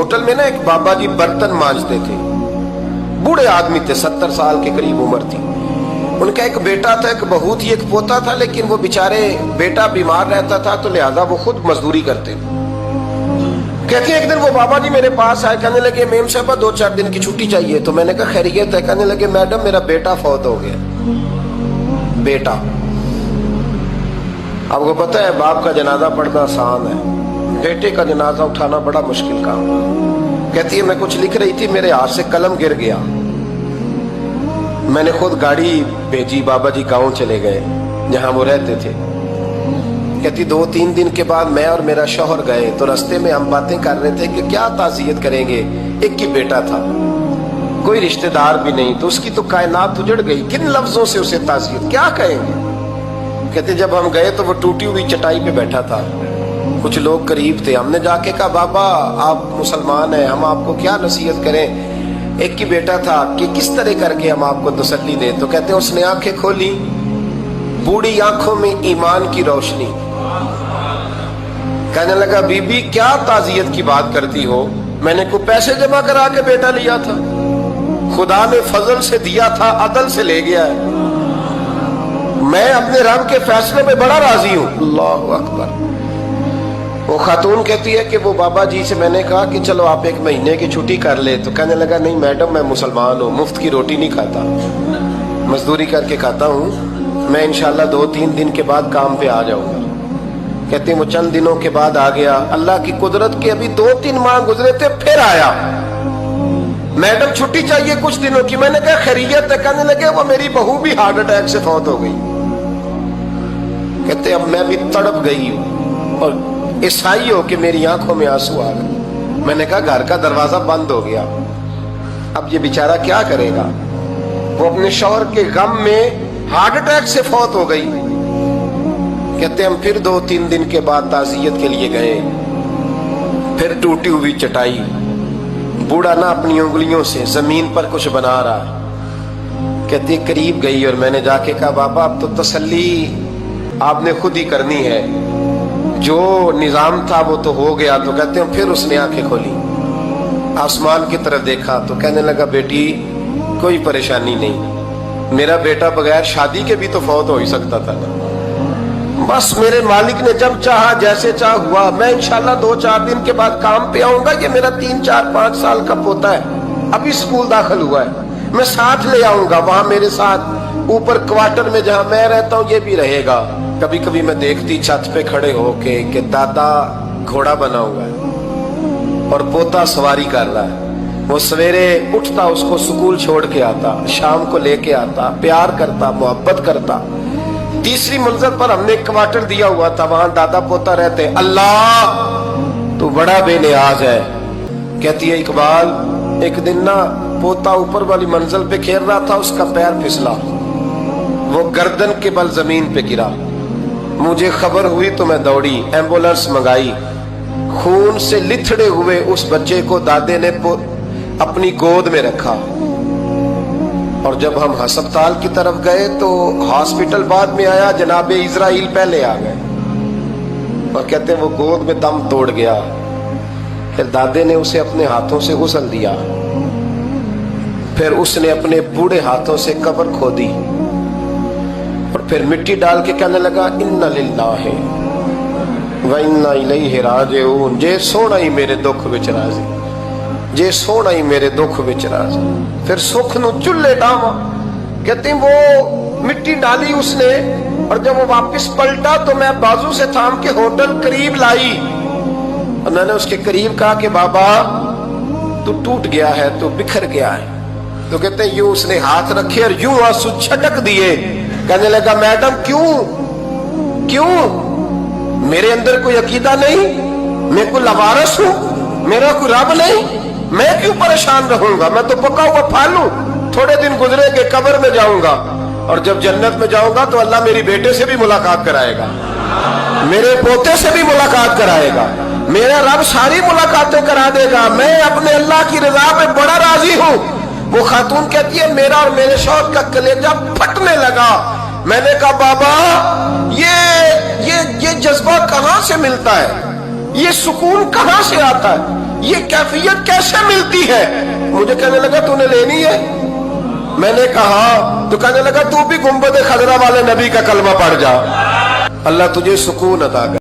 Hotel میں نا ایک بابا جی برتن مانجتے تھے، بوڑھے آدمی تھے، 70 سال کے قریب عمر تھی. ان کا ایک بیٹا تھا، ایک بہو تھی، ایک پوتا تھا، لیکن وہ بیچارے بیٹا بیمار رہتا تھا تو لہذا وہ خود مزدوری کرتے تھے. کہتے ہیں ایک دن وہ بابا جی میرے پاس آئے، کہنے لگے میم صاحبہ 2-4 دن کی چھٹی چاہیے. تو میں نے کہا خیریت ہے؟ کہنے لگے میڈم میرا بیٹا فوت ہو گیا. بیٹا، آپ کو پتہ ہے باپ کا جنازہ پڑھنا آسان ہے، بیٹے کا جنازہ اٹھانا بڑا مشکل کام. کہتی ہے میں کچھ لکھ رہی تھی، میرے ہاتھ سے قلم گر گیا. میں نے خود گاڑی بھیجی، بابا جی گاؤں چلے گئے جہاں وہ رہتے تھے. کہتی 2-3 دن کے بعد میں اور میرا شوہر گئے تو رستے میں ہم باتیں کر رہے تھے کہ کیا تعزیت کریں گے. ایک ہی بیٹا تھا، کوئی رشتہ دار بھی نہیں، تو اس کی تو کائنات اجڑ گئی، کن لفظوں سے اسے تعزیت کیا کہیں گے. کہتے جب ہم گئے تو وہ ٹوٹی ہوئی چٹائی پہ بیٹھا تھا، کچھ لوگ قریب تھے. ہم نے جا کے کہا بابا آپ مسلمان ہیں، ہم آپ کو کیا نصیحت کریں، ایک ہی بیٹا تھا، کہ کس طرح کر کے ہم آپ کو تسلی دیں. تو کہتے اس نے آنکھیں کھولی، بوڑھی آنکھوں میں ایمان کی روشنی. کہنے لگا بی بی کیا تعزیت کی بات کرتی ہو، میں نے کوئی پیسے جمع کرا کے بیٹا لیا تھا، خدا نے فضل سے دیا تھا، عدل سے لے گیا ہے. میں اپنے رب کے فیصلے میں بڑا راضی ہوں. اللہ اکبر. وہ خاتون کہتی ہے کہ وہ بابا جی سے میں نے کہا کہ چلو آپ 1 مہینے کی چھٹی کر لے. تو کہنے لگا نہیں میڈم میں مسلمان ہوں، مفت کی روٹی نہیں کھاتا، مزدوری کر کے کھاتا ہوں، میں انشاءاللہ 2-3 دن کے بعد کام پہ آ جاؤں گا. کہتے ہیں وہ چند دنوں کے بعد آ گیا. اللہ کی قدرت کے ابھی 2-3 ماہ گزرے تھے پھر آیا. میڈم چھٹی چاہیے کچھ دنوں کی. میں نے کہا خیریت ہے؟ کہنے لگے وہ میری بہو بھی ہارٹ اٹیک سے فوت ہو گئی. کہتے اب میں بھی تڑپ گئی ہوں اور عیسائی ہو کہ میری آنکھوں میں آنسو آ گئے. میں نے کہا گھر کا دروازہ بند ہو گیا، اب یہ بیچارہ کیا کرے گا. وہ اپنے شوہر کے غم میں ہارٹ اٹیک سے فوت ہو گئی. کہتے ہم پھر 2-3 دن کے بعد تعزیت کے لیے گئے. پھر ٹوٹی ہوئی چٹائی، بوڑھا نہ اپنی انگلیوں سے زمین پر کچھ بنا رہا. کہتے قریب گئی اور میں نے جا کے کہا بابا اب تو تسلی آپ نے خود ہی کرنی ہے، جو نظام تھا وہ تو ہو گیا. تو کہتے ہیں پھر اس نے آنکھیں کھولی، آسمان کی طرف دیکھا تو کہنے لگا بیٹی کوئی پریشانی نہیں، میرا بیٹا بغیر شادی کے بھی تو فوت ہو ہی سکتا تھا نا، بس میرے مالک نے جب چاہا جیسے چاہ ہوا. میں انشاءاللہ 2-4 دن کے بعد کام پہ آؤں گا. یہ میرا 3-4-5 سال کا پوتا ہے، ابھی اسکول داخل ہوا ہے، میں ساتھ لے آؤں گا. وہاں میرے ساتھ اوپر کوارٹر میں جہاں میں رہتا ہوں یہ بھی رہے گا. کبھی کبھی میں دیکھتی چھت پہ کھڑے ہو کے کہ دادا گھوڑا بنا ہوا ہے اور پوتا سواری کر رہا ہے. وہ سویرے اٹھتا اس کو سکول چھوڑ کے آتا، شام کو لے کے آتا، پیار کرتا، محبت کرتا. 3ری منزل پر ہم نے ایک کوارٹر دیا ہوا تھا، وہاں دادا پوتا رہتے. اللہ تو بڑا بے نیاز ہے. کہتی ہے اقبال ایک دن نا پوتا اوپر والی منزل پہ کھیل رہا تھا، اس کا پیر پھسلا، وہ گردن کے بل زمین پہ گرا. مجھے خبر ہوئی تو میں دوڑی، ایمبولینس منگائی. خون سے لتھڑے ہوئے اس بچے کو دادے نے اپنی گود میں رکھا. اور جب ہم ہسپتال کی طرف گئے تو ہاسپٹل بعد میں آیا، جناب اسرائیل پہلے آ گئے اور کہتے ہیں وہ گود میں دم توڑ گیا. پھر دادے نے اسے اپنے ہاتھوں سے غسل دیا، پھر اس نے اپنے بوڑھے ہاتھوں سے قبر کھودی اور پھر مٹی ڈال کے کہنے لگا انا للہ و انا الیہ راجعون. جے سونا ہی میرے دکھ وچ راضی، جے سونا ہی میرے دکھ وچ راضی. پھر سکھ نو چلے ڈاواں. کہتے ہیں وہ مٹی ڈالی اس نے اور جب وہ واپس پلٹا تو میں بازو سے تھام کے ہوٹل قریب لائی اور میں نے اس کے قریب کہا کہ بابا تو ٹوٹ گیا ہے، تو بکھر گیا ہے. تو کہتے ہیں یوں اس نے ہاتھ رکھے اور یوں آنسو چھٹک دیے. کہنے لگا میڈم کیوں میرے اندر کوئی عقیدہ نہیں، میں کوئی لوارث ہوں، میرا کوئی رب نہیں، میں کیوں پریشان رہوں گا، میں تو پکا ہوا پھل ہوں. تھوڑے دن گزرے کہ قبر میں جاؤں گا اور جب جنت میں جاؤں گا تو اللہ میری بیٹے سے بھی ملاقات کرائے گا، میرے پوتے سے بھی ملاقات کرائے گا، میرا رب ساری ملاقاتیں کرا دے گا. میں اپنے اللہ کی رضا میں بڑا راضی ہوں. وہ خاتون کہتی ہے میرا اور میرے شوہر کا کلیجہ پھٹنے لگا. میں نے کہا بابا یہ جذبہ کہاں سے ملتا ہے، یہ سکون کہاں سے آتا ہے؟ یہ کیفیت کیسے ملتی ہے؟ مجھے کہنے لگا تو نے لینی ہے؟ میں نے کہا تو کہنے لگا تو بھی گنبد خضرا والے نبی کا کلمہ پڑھ جا، اللہ تجھے سکون عطا کرے۔